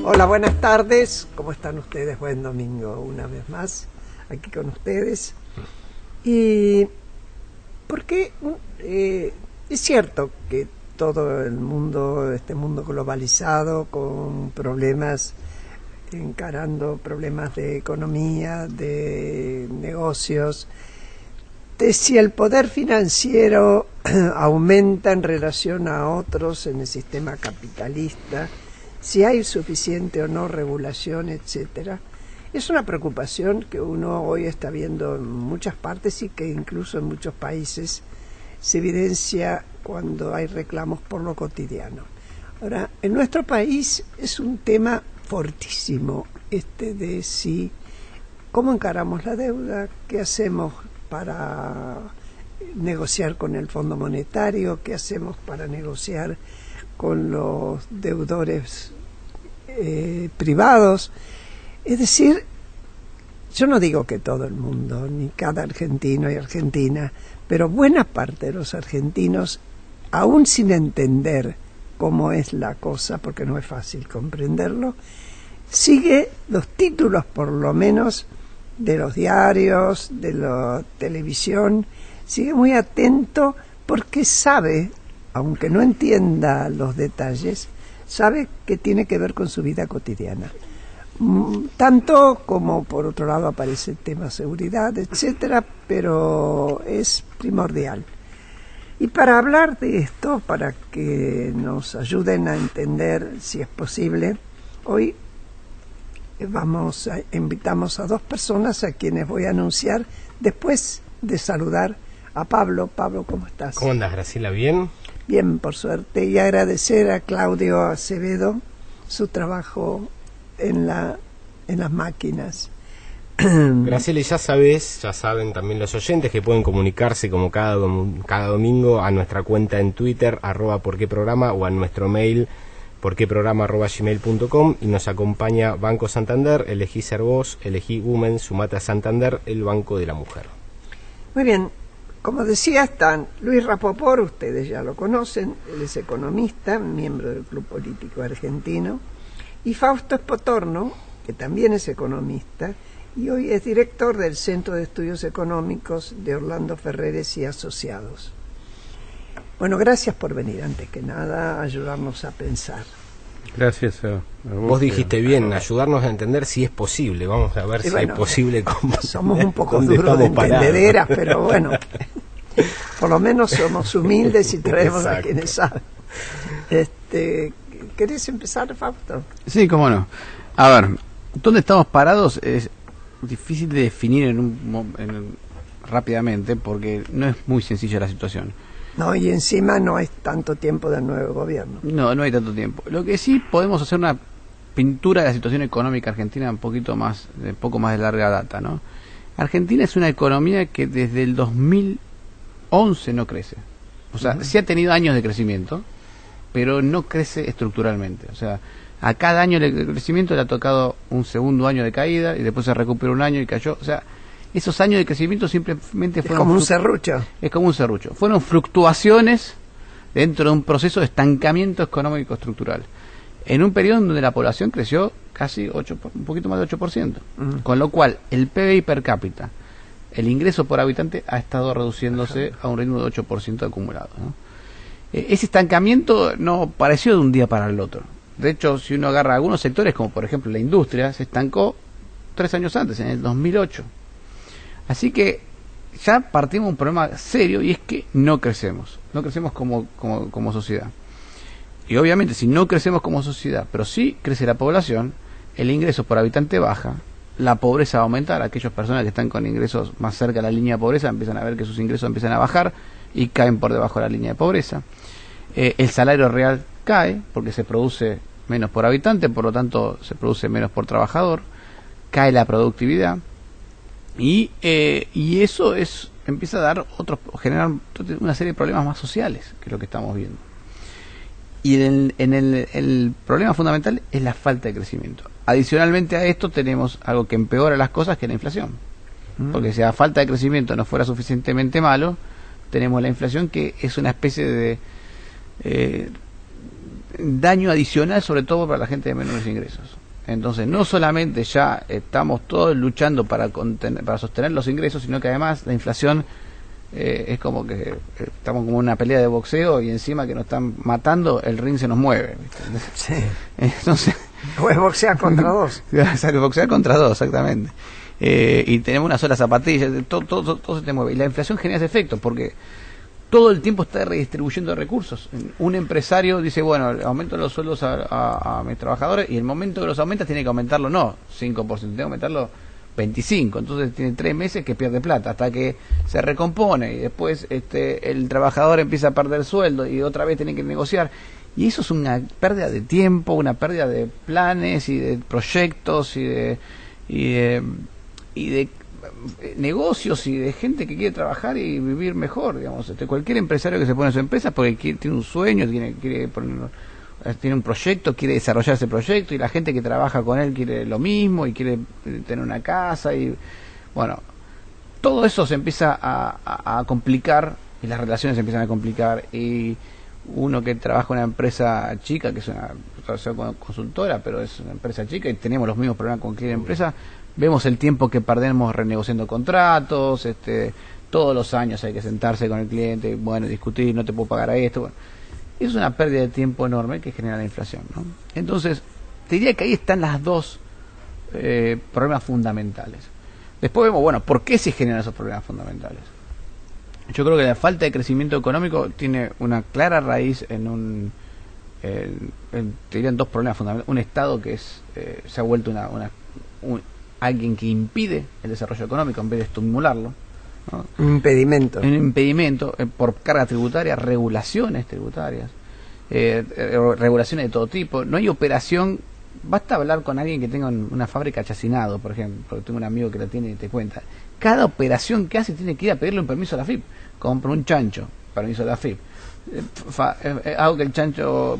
Hola, buenas tardes. ¿Cómo están ustedes? Buen domingo una vez más aquí con ustedes. Y porque es cierto que todo el mundo, este mundo globalizado con problemas, encarando problemas de economía, de negocios, de si el poder financiero aumenta en relación a otros en el sistema capitalista, si hay suficiente o no regulación, etcétera. Es una preocupación que uno hoy está viendo en muchas partes y que incluso en muchos países se evidencia cuando hay reclamos por lo cotidiano. Ahora, en nuestro país es un tema fortísimo de si cómo encaramos la deuda, qué hacemos para negociar con el Fondo Monetario, qué hacemos para negociar con los deudores privados. Es decir, yo no digo que todo el mundo, ni cada argentino y argentina, pero buena parte de los argentinos, aún sin entender cómo es la cosa, porque no es fácil comprenderlo, sigue los títulos por lo menos de los diarios, de la televisión, sigue muy atento porque sabe, aunque no entienda los detalles, sabe que tiene que ver con su vida cotidiana. Tanto como por otro lado aparece el tema seguridad, etcétera, pero es primordial. Y para hablar de esto, para que nos ayuden a entender si es posible, hoy invitamos a dos personas a quienes voy a anunciar después de saludar a Pablo. Pablo, ¿cómo estás? ¿Cómo andas, Graciela? ¿Bien? Bien, por suerte, y agradecer a Claudio Acevedo su trabajo en las máquinas. Graciela, ya saben también los oyentes que pueden comunicarse como cada domingo a nuestra cuenta en Twitter, @porqueprograma, o a nuestro mail porqueprograma@gmail.com, y nos acompaña Banco Santander. Elegí ser vos, elegí Women, sumate a Santander, el banco de la mujer. Muy bien, como decía, están Luis Rapoport, ustedes ya lo conocen, él es economista, miembro del Club Político Argentino, y Fausto Espotorno, que también es economista, y hoy es director del Centro de Estudios Económicos de Orlando Ferreres y Asociados. Bueno, gracias por venir, antes que nada, ayudarnos a pensar. Gracias a vos. Vos dijiste bien, ayudarnos a entender si es posible. Vamos a ver si es posible. Somos un poco duros de entendederas, pero bueno, por lo menos somos humildes y traemos a quienes saben. ¿Querés empezar, Fausto? Sí, cómo no. A ver, ¿dónde estamos parados? Es difícil de definir rápidamente, porque no es muy sencilla la situación. No, y encima no hay tanto tiempo del nuevo gobierno. No hay tanto tiempo. Lo que sí podemos hacer una pintura de la situación económica argentina un poco más de larga data, ¿no? Argentina es una economía que desde el 2011 no crece. O sea, sí ha tenido años de crecimiento, pero no crece estructuralmente. O sea, a cada año de crecimiento le ha tocado un segundo año de caída y después se recuperó un año y cayó. O sea, esos años de crecimiento simplemente fueron... Es como un serrucho. Es como un serrucho. Fueron fluctuaciones dentro de un proceso de estancamiento económico estructural. En un periodo donde la población creció casi un poquito más de 8%. Con lo cual, el PBI per cápita, el ingreso por habitante, ha estado reduciéndose a un ritmo de 8% acumulado, ¿no? Ese estancamiento no pareció de un día para el otro. De hecho, si uno agarra algunos sectores, como por ejemplo la industria, se estancó 3 años antes, en el 2008. Así que ya partimos de un problema serio, y es que no crecemos como sociedad. Y obviamente, si no crecemos como sociedad, pero sí crece la población, el ingreso por habitante baja, la pobreza va a aumentar. Aquellas personas que están con ingresos más cerca de la línea de pobreza empiezan a ver que sus ingresos empiezan a bajar y caen por debajo de la línea de pobreza. El salario real cae porque se produce menos por habitante, por lo tanto se produce menos por trabajador, cae la productividad, y eso empieza a generar una serie de problemas más sociales, que es lo que estamos viendo. Y el problema fundamental es la falta de crecimiento. Adicionalmente a esto tenemos algo que empeora las cosas, que es la inflación. Porque si la falta de crecimiento no fuera suficientemente malo, tenemos la inflación, que es una especie de daño adicional, sobre todo para la gente de menores ingresos. Entonces, no solamente ya estamos todos luchando para sostener los ingresos, sino que además la inflación es como que estamos como en una pelea de boxeo y encima que nos están matando, el ring se nos mueve. ¿Viste? Sí. Entonces, o es boxear contra dos. Boxear contra dos, exactamente. Y tenemos una sola zapatilla, todo se te mueve. Y la inflación genera ese efecto, porque todo el tiempo está redistribuyendo recursos. Un empresario dice, bueno, aumento los sueldos a mis trabajadores, y el momento que los aumenta tiene que aumentarlo, no 5%, tiene que aumentarlo 25%. Entonces tiene 3 meses que pierde plata, hasta que se recompone, y después el trabajador empieza a perder sueldo, y otra vez tiene que negociar. Y eso es una pérdida de tiempo, una pérdida de planes y de proyectos y de negocios y de gente que quiere trabajar y vivir mejor, digamos. Cualquier empresario que se pone en su empresa porque tiene un sueño, tiene un proyecto, quiere desarrollar ese proyecto, y la gente que trabaja con él quiere lo mismo y quiere tener una casa, y bueno, todo eso se empieza a complicar, y las relaciones se empiezan a complicar, y uno que trabaja en una empresa chica, que es una consultora, pero es una empresa chica y tenemos los mismos problemas con cualquier empresa, vemos el tiempo que perdemos renegociando contratos, todos los años hay que sentarse con el cliente, bueno, discutir, no te puedo pagar a esto, bueno. Es una pérdida de tiempo enorme que genera la inflación, ¿no? Entonces, te diría que ahí están las dos problemas fundamentales. Después vemos, bueno, ¿por qué se generan esos problemas fundamentales? Yo creo que la falta de crecimiento económico tiene una clara raíz en te dirían dos problemas fundamentales. Un Estado que se ha vuelto alguien que impide el desarrollo económico en vez de estimularlo, ¿no? Un impedimento. Un impedimento por carga tributaria, regulaciones tributarias, regulaciones de todo tipo. No hay operación. Basta hablar con alguien que tenga una fábrica de chacinado, por ejemplo, porque tengo un amigo que la tiene y te cuenta. Cada operación que hace tiene que ir a pedirle un permiso a la FIP. Compra un chancho, permiso a la FIP. Hago que el chancho,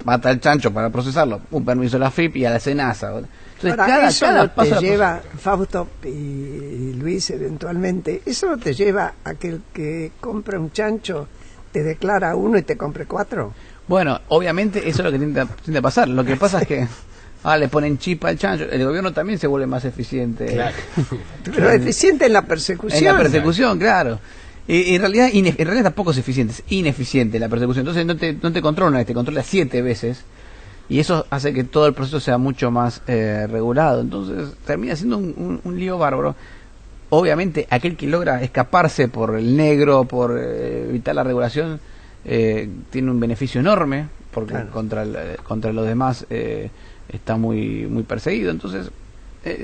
mata al chancho para procesarlo, un permiso a la FIP y a la SENASA. Entonces, ahora, eso no te lleva, Fausto y Luis, eventualmente, eso no te lleva a que el que compra un chancho te declara uno y te compre 4. Bueno, obviamente eso es lo que tiende a pasar. Lo que pasa es que le ponen chip al chancho. El gobierno también se vuelve más eficiente. Claro. Pero eficiente en la persecución. En la persecución, claro. Y en realidad tampoco es eficiente, es ineficiente la persecución. Entonces no te controla, te controla 7 veces. Y eso hace que todo el proceso sea mucho más regulado. Entonces termina siendo un lío bárbaro. Obviamente aquel que logra escaparse por el negro, por evitar la regulación, tiene un beneficio enorme, porque claro, contra los demás está muy muy perseguido. Entonces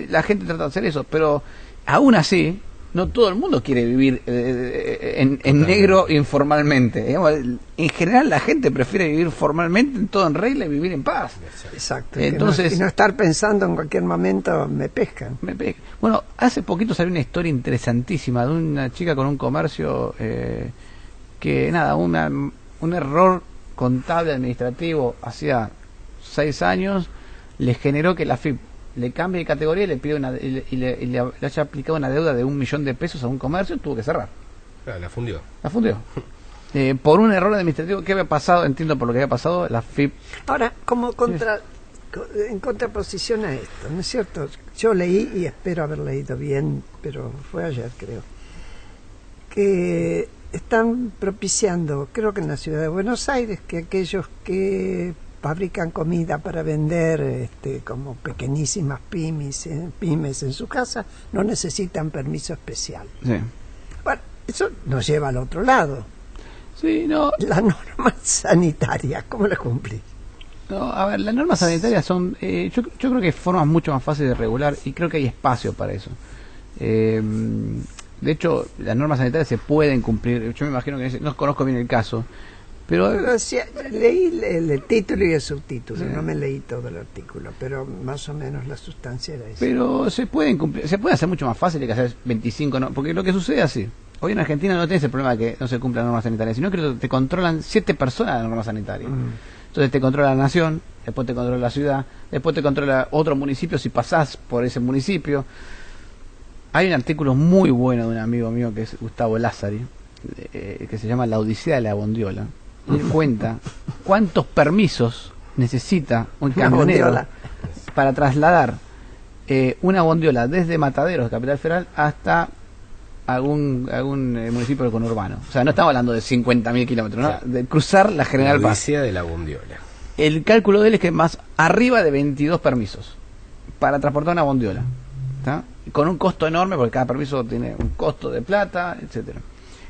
la gente trata de hacer eso, pero aún así no todo el mundo quiere vivir en negro informalmente. Digamos, en general la gente prefiere vivir formalmente, en todo en regla, y vivir en paz. Exacto. Entonces, y no estar pensando en cualquier momento me pescan. Bueno, hace poquito salió una historia interesantísima de una chica con un comercio que nada, un error contable administrativo hacía 6 años le generó que la FIP le cambie de categoría y le pide le haya aplicado una deuda de 1 millón de pesos a un comercio. Tuvo que cerrar. Claro, la fundió. Por un error administrativo. ¿Qué había pasado? Entiendo por lo que había pasado. La FIP. Ahora, como en contraposición a esto, ¿no es cierto? Yo leí, y espero haber leído bien, pero fue ayer, creo, que están propiciando, creo que en la ciudad de Buenos Aires, que aquellos que fabrican comida para vender como pequeñísimas pymes en su casa no necesitan permiso especial. Sí. Bueno, eso nos lleva al otro lado. Sí, no. Las normas sanitarias, ¿cómo las cumplís? No, a ver, las normas sanitarias son, yo creo que hay formas mucho más fáciles de regular, y creo que hay espacio para eso. De hecho, las normas sanitarias se pueden cumplir. Yo me imagino que no conozco bien el caso, pero leí el título y el subtítulo, no me leí todo el artículo, pero más o menos la sustancia era esa. Pero se pueden cumplir, se puede hacer mucho más fácil que hacer 25, ¿no? Porque lo que sucede así. Hoy en Argentina no tenés el problema de que no se cumplan normas sanitarias, sino que te controlan 7 personas las normas sanitarias. Entonces te controla la nación, después te controla la ciudad, después te controla otro municipio si pasás por ese municipio. Hay un artículo muy bueno de un amigo mío que es Gustavo Lázari, que se llama La Odisea de la Bondiola. Y él cuenta cuántos permisos necesita un Una camionero bondiola. para trasladar una bondiola desde Mataderos, Capital Federal, hasta algún municipio del conurbano. O sea, no estamos hablando de 50.000 kilómetros, ¿no? Claro. De cruzar la General La Paz. odisea de la bondiola. El cálculo de él es que más arriba de 22 permisos para transportar una bondiola, ¿tá? Con un costo enorme, porque cada permiso tiene un costo de plata, etcétera.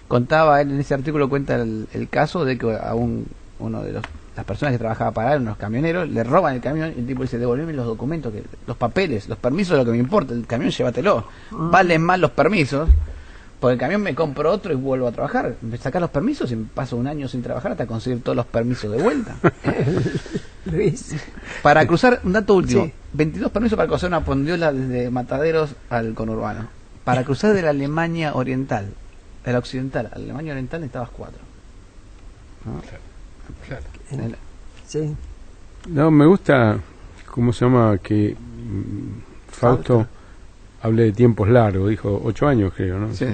Contaba él en ese artículo, cuenta el caso de que a uno de las personas que trabajaba para él, unos camioneros, le roban el camión y el tipo dice: devolveme los documentos, los papeles, los permisos, lo que me importa, el camión llévatelo, valen más los permisos, porque el camión me compro otro y vuelvo a trabajar, me sacas los permisos y me paso un año sin trabajar hasta conseguir todos los permisos de vuelta. Luis. Para cruzar, un dato último, Sí. 22 permisos para cruzar una bondiola desde Mataderos al conurbano. Para cruzar de la Alemania oriental, de la occidental a la Alemania oriental necesitabas 4. ¿No? Claro. Sí. No, me gusta, ¿cómo se llama? Que Fausto hable de tiempos largos, dijo 8 años creo, ¿no? Sí. O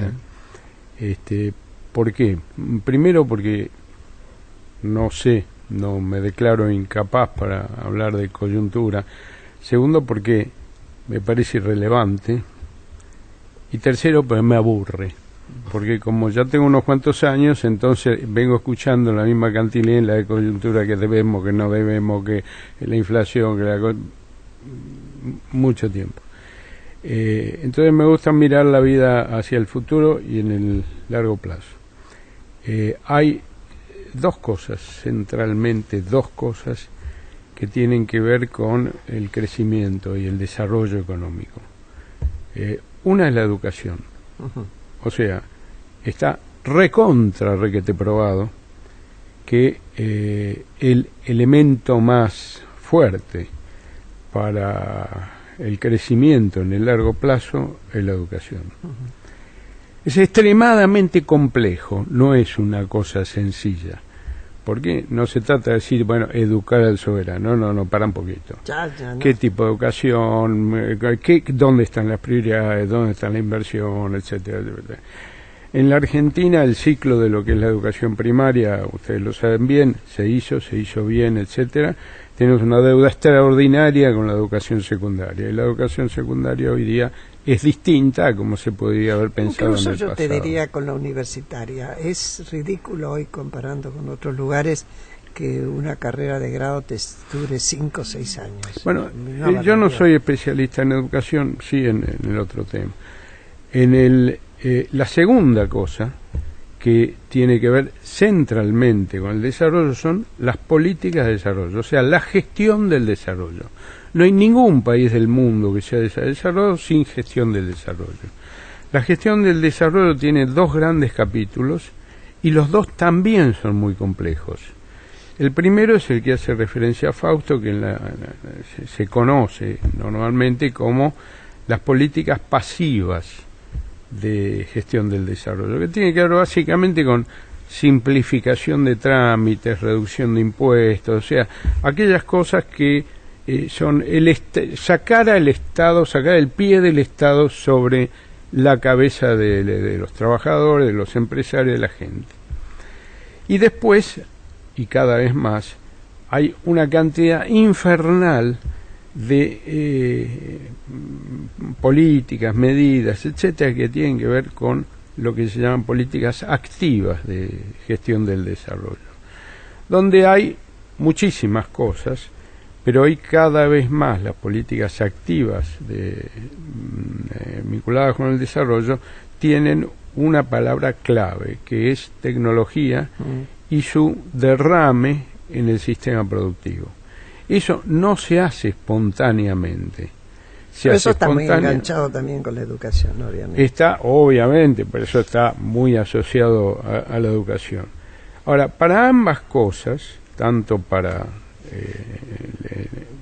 sea, ¿por qué? Primero porque no sé, no me declaro incapaz para hablar de coyuntura. Segundo porque me parece irrelevante. Y tercero, pues me aburre. Porque como ya tengo unos cuantos años, entonces vengo escuchando la misma cantilena de coyuntura, que debemos, que no debemos, que la inflación, que mucho tiempo. Entonces me gusta mirar la vida hacia el futuro y en el largo plazo. Hay dos cosas, centralmente dos cosas, que tienen que ver con el crecimiento y el desarrollo económico. Una es la educación. Ujú. O sea, está requete probado que el elemento más fuerte para el crecimiento en el largo plazo es la educación. Es extremadamente complejo, no es una cosa sencilla. Porque no se trata de decir, bueno, educar al soberano, no, para un poquito. Ya, no. ¿Qué tipo de educación? ¿Dónde están las prioridades? ¿Dónde está la inversión? Etcétera, etcétera. En la Argentina el ciclo de lo que es la educación primaria, ustedes lo saben bien, se hizo bien, etcétera. Tenemos una deuda extraordinaria con la educación secundaria. Y la educación secundaria hoy día es distinta a como se podría haber pensado Incluso en el yo pasado. te diría con la universitaria. Es ridículo hoy, comparando con otros lugares, que una carrera de grado te dure 5 o 6 años. Bueno, Una yo no barbaridad. soy especialista en educación, sí en el otro tema. La segunda cosa que tiene que ver centralmente con el desarrollo son las políticas de desarrollo, o sea, la gestión del desarrollo. No hay ningún país del mundo que sea desarrollado sin gestión del desarrollo. La gestión del desarrollo tiene dos grandes capítulos y los dos también son muy complejos. El primero es el que hace referencia a Fausto, que se conoce normalmente como las políticas pasivas de gestión del desarrollo, que tiene que ver básicamente con simplificación de trámites, reducción de impuestos, o sea, aquellas cosas que son sacar el pie del Estado sobre la cabeza de los trabajadores, de los empresarios, de la gente. Y después, y cada vez más, hay una cantidad infernal de políticas, medidas, etcétera, que tienen que ver con lo que se llaman políticas activas de gestión del desarrollo, donde hay muchísimas cosas, pero hoy cada vez más las políticas activas vinculadas con el desarrollo tienen una palabra clave, que es tecnología y su derrame en el sistema productivo. Eso no se hace espontáneamente. Eso está muy enganchado también con la educación, obviamente. Está, obviamente, por eso está muy asociado a la educación. Ahora, para ambas cosas, tanto para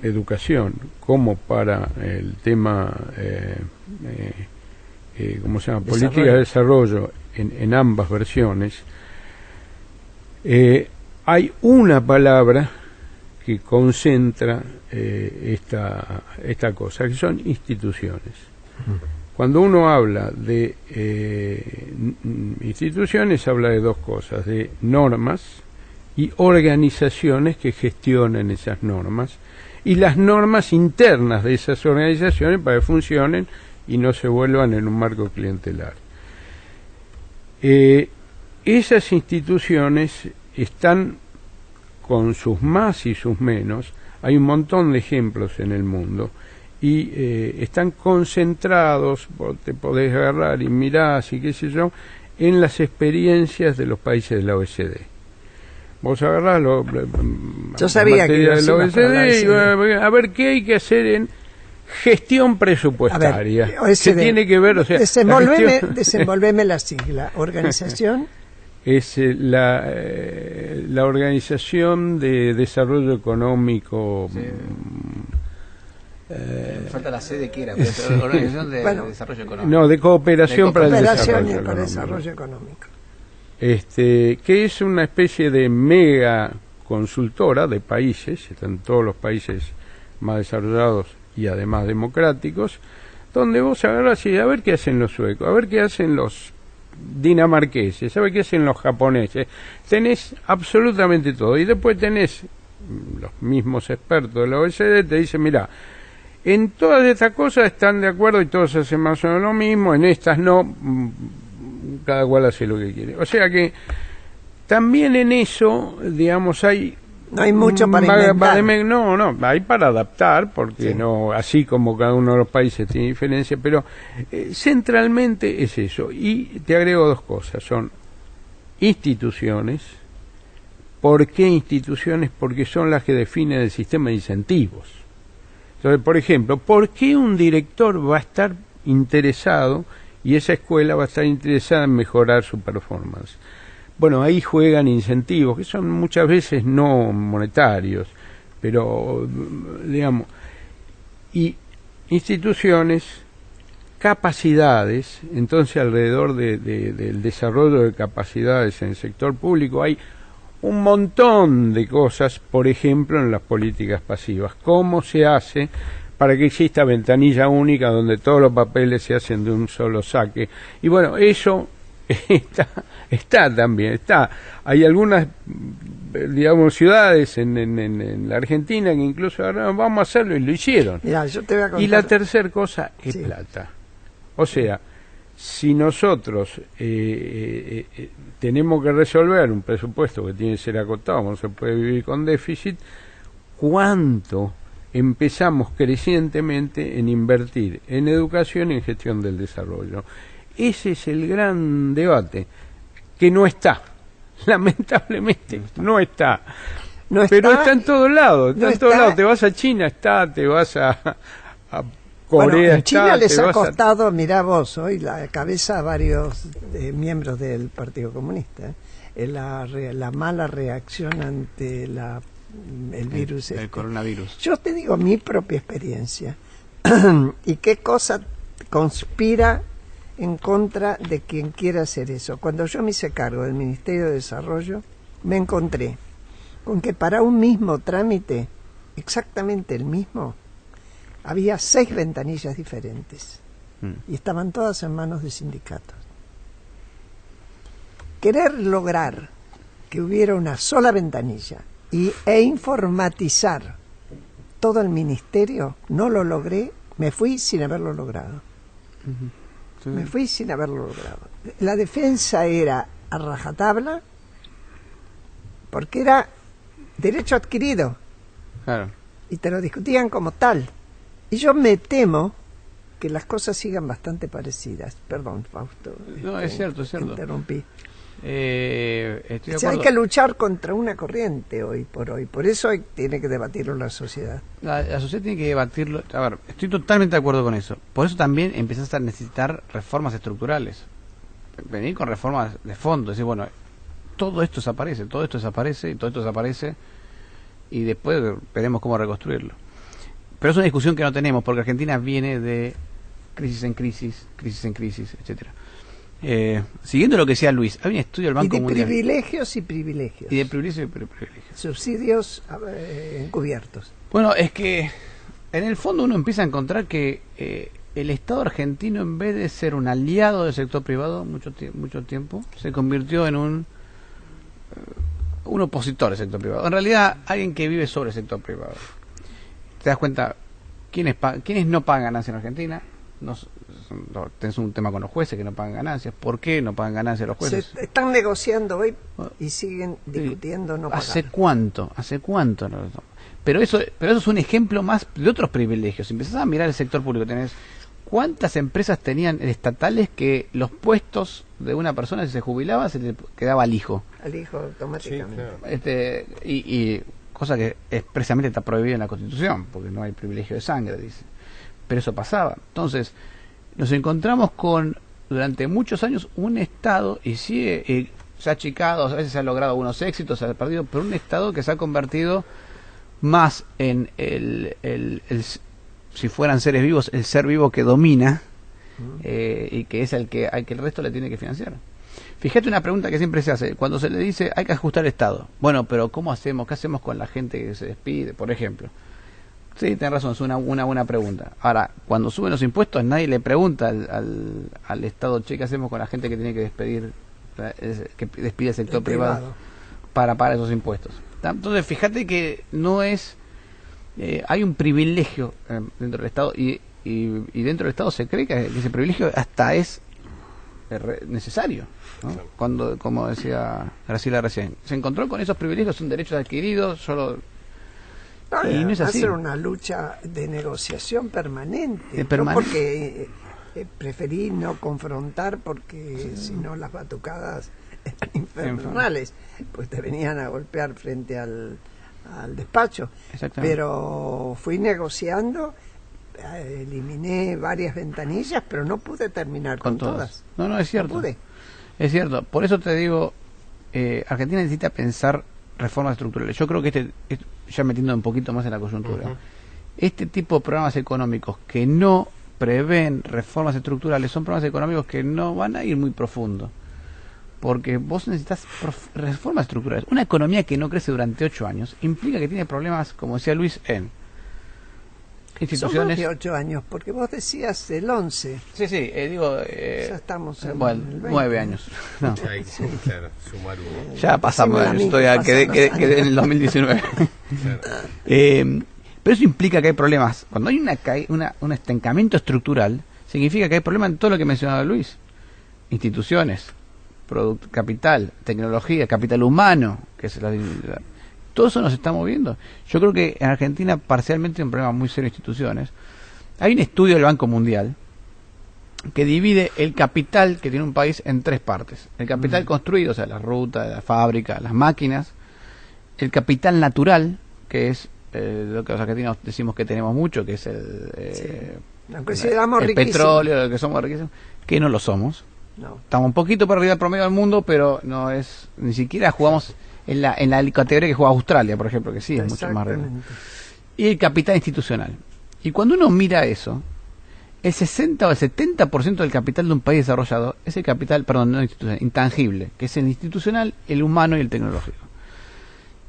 educación como para el tema, ¿cómo se llama? Política de desarrollo, en ambas versiones, hay una palabra que concentra esta cosa, que son instituciones. Cuando uno habla de instituciones, habla de dos cosas, de normas y organizaciones que gestionen esas normas y las normas internas de esas organizaciones para que funcionen y no se vuelvan en un marco clientelar. Esas instituciones están con sus más y sus menos, hay un montón de ejemplos en el mundo, y están concentrados, te podés agarrar y mirás y qué sé yo, en las experiencias de los países de la OECD. Vos agarrás yo sabía que de la OECD y a ver qué hay que hacer en gestión presupuestaria. A ver, OECD, ¿qué tiene que ver? O sea, desenvolveme la sigla. Organización. Es la Organización de Desarrollo Económico. Sí. Falta la C de que era, pero Organización de Desarrollo Económico. No, de Cooperación para el Desarrollo Económico. Que es una especie de mega consultora de países, están todos los países más desarrollados y además democráticos, donde vos agarrás y a ver qué hacen los suecos, a ver qué hacen los dinamarqueses, a ver qué hacen los japoneses. Tenés absolutamente todo, y después tenés los mismos expertos de la OECD, te dicen, mira, en todas estas cosas están de acuerdo y todos hacen más o menos lo mismo, en estas no, cada cual hace lo que quiere. O sea que también en eso, digamos, no hay mucho para inventar. No, hay para adaptar, porque sí, no, así como cada uno de los países tiene diferencia, pero centralmente es eso. Y te agrego dos cosas, son instituciones. ¿Por qué instituciones? Porque son las que definen el sistema de incentivos. Entonces, por ejemplo, ¿por qué un director va a estar interesado y esa escuela va a estar interesada en mejorar su performance? Bueno, ahí juegan incentivos, que son muchas veces no monetarios, pero, digamos, y instituciones, capacidades. Entonces, alrededor del desarrollo de capacidades en el sector público hay un montón de cosas, por ejemplo, en las políticas pasivas. ¿Cómo se hace para que exista ventanilla única donde todos los papeles se hacen de un solo saque? Y bueno, eso está también. Hay algunas, digamos, ciudades en la Argentina que incluso vamos a hacerlo y lo hicieron. Mirá, yo te voy a contar. Y la tercera cosa es plata. O sea, si nosotros tenemos que resolver un presupuesto que tiene que ser acotado, no se puede vivir con déficit, ¿cuánto empezamos crecientemente en invertir en educación y en gestión del desarrollo? Ese es el gran debate, que no está, lamentablemente, no está. Pero está en todos lados, te vas a China, te vas a Corea, bueno, en China les ha costado, mirá vos, hoy la cabeza a varios miembros del Partido Comunista, la mala reacción ante el virus. El coronavirus. Yo te digo mi propia experiencia y qué cosa conspira en contra de quien quiera hacer eso. Cuando yo me hice cargo del Ministerio de Desarrollo, me encontré con que para un mismo trámite, exactamente el mismo, había 6 ventanillas diferentes y estaban todas en manos de sindicatos. Querer lograr que hubiera una sola ventanilla e informatizar todo el ministerio, no lo logré, me fui sin haberlo logrado. Sí. Me fui sin haberlo logrado. La defensa era a rajatabla porque era derecho adquirido. Claro. Y te lo discutían como tal. Y yo me temo que las cosas sigan bastante parecidas. Perdón, Fausto. No, es cierto, es cierto. Interrumpí. Estoy de o sea, hay que luchar contra una corriente hoy por hoy. Por eso tiene que debatirlo la sociedad. La sociedad tiene que debatirlo. A ver, estoy totalmente de acuerdo con eso. Por eso también empezás a necesitar reformas estructurales. Venir con reformas de fondo. Decir, bueno, todo esto desaparece, todo esto desaparece y todo esto desaparece. Y después veremos cómo reconstruirlo. Pero es una discusión que no tenemos, porque Argentina viene de crisis en crisis, etcétera. Siguiendo lo que decía Luis, hay un estudio del Banco Mundial. Privilegios y privilegios. Y de privilegios y privilegios. Subsidios encubiertos. Bueno, es que en el fondo uno empieza a encontrar que el Estado argentino, en vez de ser un aliado del sector privado mucho tiempo, se convirtió en un un opositor del sector privado. En realidad, alguien que vive sobre el sector privado. Te das cuenta, ¿quiénes no pagan ganancias en Argentina? Tenés un tema con los jueces que no pagan ganancias. ¿Por qué no pagan ganancias los jueces? Se están negociando hoy y siguen discutiendo no pagar. ¿Hace cuánto? Pero eso es un ejemplo más de otros privilegios. Si empezás a mirar el sector público, tenés cuántas empresas tenían estatales que los puestos de una persona, si se jubilaba, se le quedaba al hijo. Al hijo automáticamente. Sí, claro. Y cosa que expresamente está prohibida en la Constitución, porque no hay privilegio de sangre, dice. Pero eso pasaba. Entonces, nos encontramos con, durante muchos años, un Estado, y sí, se ha achicado, a veces se han logrado algunos éxitos, se ha perdido, pero un Estado que se ha convertido más en si fueran seres vivos, el ser vivo que domina, y que es al que el resto le tiene que financiar. Fíjate una pregunta que siempre se hace, cuando se le dice hay que ajustar el Estado. Bueno, pero ¿cómo hacemos? ¿Qué hacemos con la gente que se despide, por ejemplo? Sí, tenés razón, es una buena pregunta. Ahora, cuando suben los impuestos, nadie le pregunta al Estado, che, ¿qué hacemos con la gente que tiene que despedir, que despide el sector privado para pagar esos impuestos? Entonces, fíjate que no es... hay un privilegio dentro del Estado y dentro del Estado se cree que ese privilegio hasta es necesario, ¿no? Cuando, como decía Graciela recién, se encontró con esos privilegios, son derechos adquiridos, y no es así. Hacer una lucha de negociación permanente, permanente. No porque preferí no confrontar, porque si no las batucadas eran infernales, pues te venían a golpear frente al despacho. Pero fui negociando, eliminé varias ventanillas, pero no pude terminar con todas. No, es cierto. No pude. Es cierto. Por eso te digo, Argentina necesita pensar reformas estructurales. Yo creo que ya metiendo un poquito más en la coyuntura, este tipo de programas económicos que no prevén reformas estructurales son programas económicos que no van a ir muy profundo. Porque vos necesitas reformas estructurales. Una economía que no crece durante 8 años implica que tiene problemas, como decía Luis, en instituciones. Son más de 8 años, porque vos decías el 11. Sí, digo... ya estamos en bueno, el 20. 9 años. No. Sí, claro, sumar uno. Ya pasamos, quedé en el 2019. Claro. Pero eso implica que hay problemas. Cuando hay un estancamiento estructural, significa que hay problemas en todo lo que mencionaba Luis. Instituciones, capital, tecnología, capital humano, que es todo eso nos está moviendo. Yo creo que en Argentina parcialmente hay un problema muy serio de instituciones. Hay un estudio del Banco Mundial que divide el capital que tiene un país en 3 partes. El capital construido, o sea, la ruta, la fábrica, las máquinas. El capital natural, que es lo que los argentinos decimos que tenemos mucho, que es el petróleo, lo que somos riquísimos, que no lo somos. No. Estamos un poquito por arriba del promedio del mundo, pero no es, ni siquiera jugamos en la categoría que juega Australia, por ejemplo, que sí es mucho más arriba. Y el capital institucional. Y cuando uno mira eso, el 60 o el 70% del capital de un país desarrollado es el capital, no institucional, intangible, que es el institucional, el humano y el tecnológico.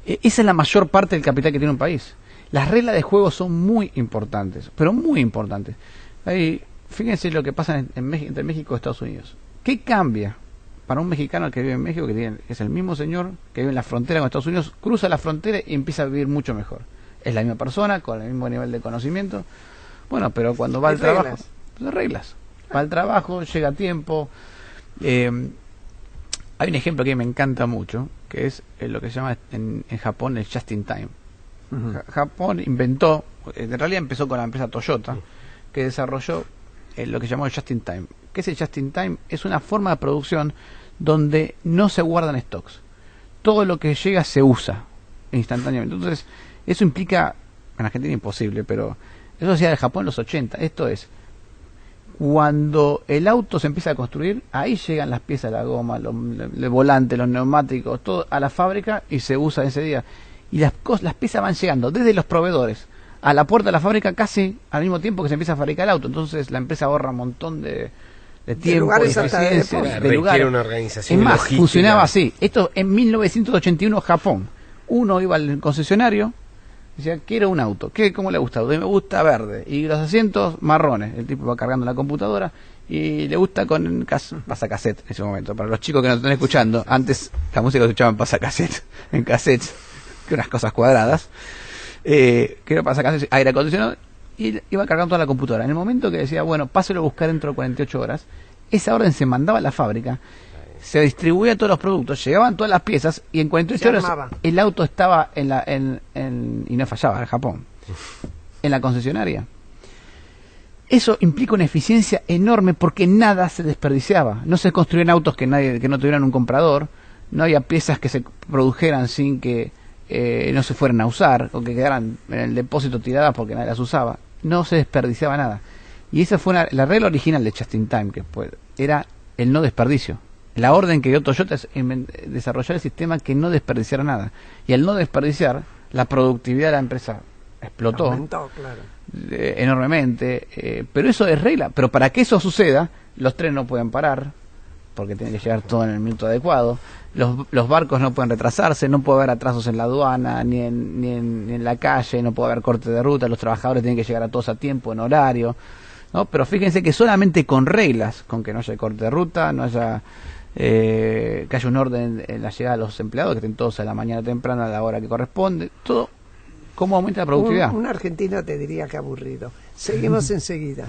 Esa es la mayor parte del capital que tiene un país. Las reglas de juego son muy importantes, pero muy importantes. Ahí, fíjense lo que pasa entre México y Estados Unidos. ¿Qué cambia para un mexicano que vive en México, que es el mismo señor que vive en la frontera con Estados Unidos, cruza la frontera y empieza a vivir mucho mejor? Es la misma persona, con el mismo nivel de conocimiento. Bueno, pero cuando va al trabajo, pues reglas. Va al trabajo, llega a tiempo. Hay un ejemplo que me encanta mucho, que es lo que se llama en Japón el just in time. Japón inventó, en realidad empezó con la empresa Toyota, que desarrolló lo que llamó el just in time. ¿Qué es el just in time? Es una forma de producción donde no se guardan stocks. Todo lo que llega se usa instantáneamente. Entonces, eso implica, en Argentina imposible, pero eso hacía de Japón en los 80. Esto es, cuando el auto se empieza a construir, ahí llegan las piezas, la goma, el volante, los neumáticos, todo a la fábrica y se usa ese día. Y las piezas van llegando desde los proveedores a la puerta de la fábrica casi al mismo tiempo que se empieza a fabricar el auto. Entonces la empresa ahorra un montón de tiempo, de eficiencia, de lugares. Una organización es más, logística. funcionaba así. Esto en 1981 Japón. Uno iba al concesionario y decía, quiero un auto. ¿Cómo le gusta? Me gusta verde. Y los asientos marrones. El tipo va cargando la computadora y le gusta con pasacassette en ese momento. Para los chicos que nos están escuchando, antes la música se escuchaba en pasacassette, en cassette, que unas cosas cuadradas, que era pasacassette, aire acondicionado, y iba cargando toda la computadora. En el momento que decía, bueno, páselo a buscar dentro de 48 horas, esa orden se mandaba a la fábrica, se distribuía todos los productos, llegaban todas las piezas, y en 48 horas el auto estaba y no fallaba, en Japón, en la concesionaria. Eso implica una eficiencia enorme porque nada se desperdiciaba. No se construían autos que no tuvieran un comprador, no había piezas que se produjeran sin que no se fueran a usar o que quedaran en el depósito tiradas porque nadie las usaba. No se desperdiciaba nada. Y esa fue la regla original de Just in Time, que era el no desperdicio. La orden que dio Toyota es desarrollar el sistema que no desperdiciara nada. Y al no desperdiciar, la productividad de la empresa explotó. Aumentó, claro. Enormemente, pero eso es regla. Pero para que eso suceda, los trenes no pueden parar porque tienen que llegar todo en el minuto adecuado, los barcos no pueden retrasarse, no puede haber atrasos en la aduana ni en la calle, no puede haber corte de ruta, los trabajadores tienen que llegar a todos a tiempo, en horario, ¿no? Pero fíjense que solamente con reglas, con que no haya corte de ruta, no haya que haya un orden en la llegada de los empleados, que estén todos a la mañana temprana a la hora que corresponde, todo. ¿Cómo aumenta la productividad? Un argentino te diría que aburrido. Seguimos enseguida.